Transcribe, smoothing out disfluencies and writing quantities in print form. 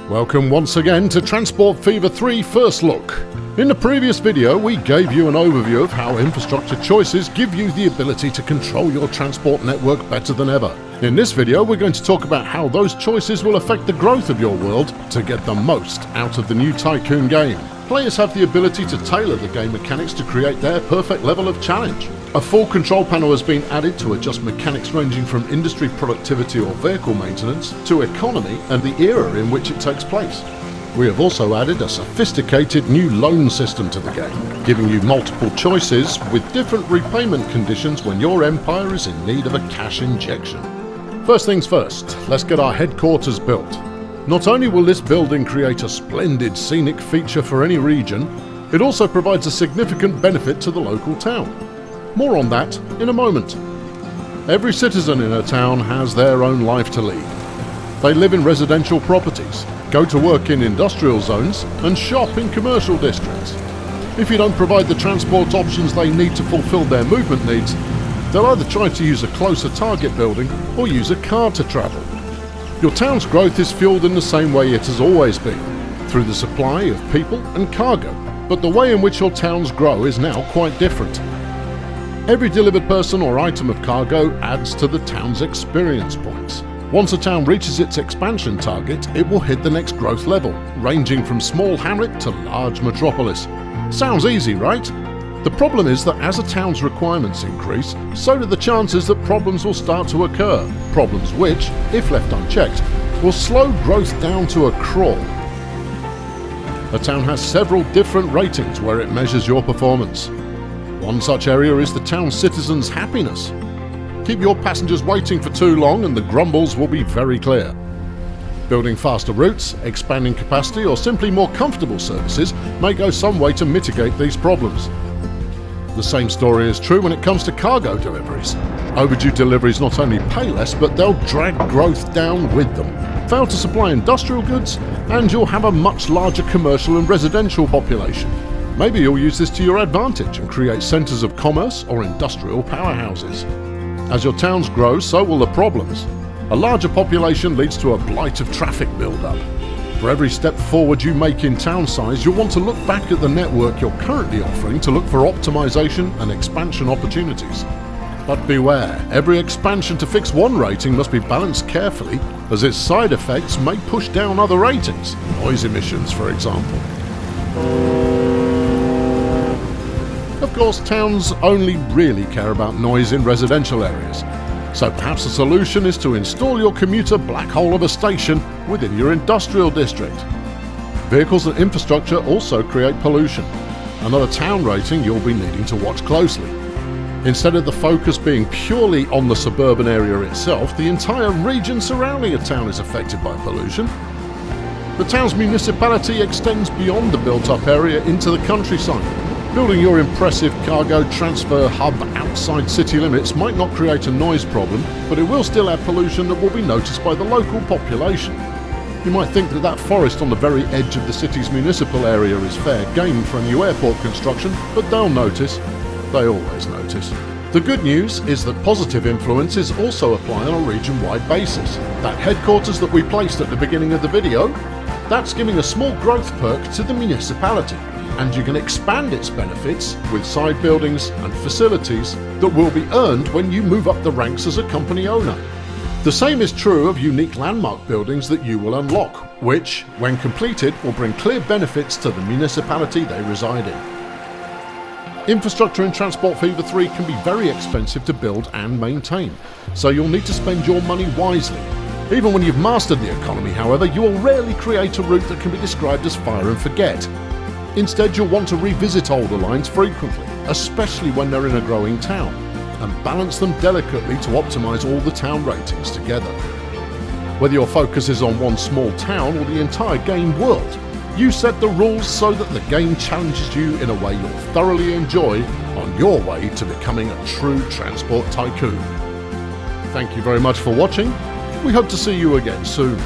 Welcome once again to Transport Fever 3 First Look. In the previous video we gave you an overview of how infrastructure choices give you the ability to control your transport network better than ever. In this video we're going to talk about how those choices will affect the growth of your world to get the most out of the new Tycoon game. Players have the ability to tailor the game mechanics to create their perfect level of challenge. A full control panel has been added to adjust mechanics ranging from industry productivity or vehicle maintenance to economy and the era in which it takes place. We have also added a sophisticated new loan system to the game, giving you multiple choices with different repayment conditions when your empire is in need of a cash injection. First things first, let's get our headquarters built. Not only will this building create a splendid scenic feature for any region, it also provides a significant benefit to the local town. More on that in a moment. Every citizen in a town has their own life to lead. They live in residential properties, go to work in industrial zones, and shop in commercial districts. If you don't provide the transport options they need to fulfill their movement needs, they'll either try to use a closer target building or use a car to travel. Your town's growth is fueled in the same way it has always been, through the supply of people and cargo, but the way in which your towns grow is now quite different. Every delivered person or item of cargo adds to the town's experience points. Once a town reaches its expansion target, it will hit the next growth level, ranging from small hamlet to large metropolis. Sounds easy, right? The problem is that as a town's requirements increase, so do the chances that problems will start to occur. Problems which, if left unchecked, will slow growth down to a crawl. A town has several different ratings where it measures your performance. One such area is the town's citizens' happiness. Keep your passengers waiting for too long and the grumbles will be very clear. Building faster routes, expanding capacity, or simply more comfortable services may go some way to mitigate these problems. The same story is true when it comes to cargo deliveries. Overdue deliveries not only pay less, but they'll drag growth down with them. Fail to supply industrial goods, and you'll have a much larger commercial and residential population. Maybe you'll use this to your advantage and create centres of commerce or industrial powerhouses. As your towns grow, so will the problems. A larger population leads to a blight of traffic build-up. For every step forward you make in town size, you'll want to look back at the network you're currently offering to look for optimization and expansion opportunities. But beware, every expansion to fix one rating must be balanced carefully, as its side effects may push down other ratings, noise emissions for example. Of course, towns only really care about noise in residential areas. So perhaps the solution is to install your commuter black hole of a station within your industrial district. Vehicles and infrastructure also create pollution, another town rating you'll be needing to watch closely. Instead of the focus being purely on the suburban area itself, the entire region surrounding a town is affected by pollution. The town's municipality extends beyond the built-up area into the countryside. Building your impressive cargo transfer hub outside city limits might not create a noise problem, but it will still add pollution that will be noticed by the local population. You might think that that forest on the very edge of the city's municipal area is fair game for a new airport construction, but they'll notice. They always notice. The good news is that positive influences also apply on a region-wide basis. That headquarters that we placed at the beginning of the video, that's giving a small growth perk to the municipality. And you can expand its benefits with side buildings and facilities that will be earned when you move up the ranks as a company owner. The same is true of unique landmark buildings that you will unlock, which, when completed, will bring clear benefits to the municipality they reside in. Infrastructure in Transport Fever 3 can be very expensive to build and maintain, so you'll need to spend your money wisely. Even when you've mastered the economy, however, you will rarely create a route that can be described as fire and forget. Instead, you'll want to revisit older lines frequently, especially when they're in a growing town, and balance them delicately to optimize all the town ratings together. Whether your focus is on one small town or the entire game world, you set the rules so that the game challenges you in a way you'll thoroughly enjoy on your way to becoming a true transport tycoon. Thank you very much for watching. We hope to see you again soon.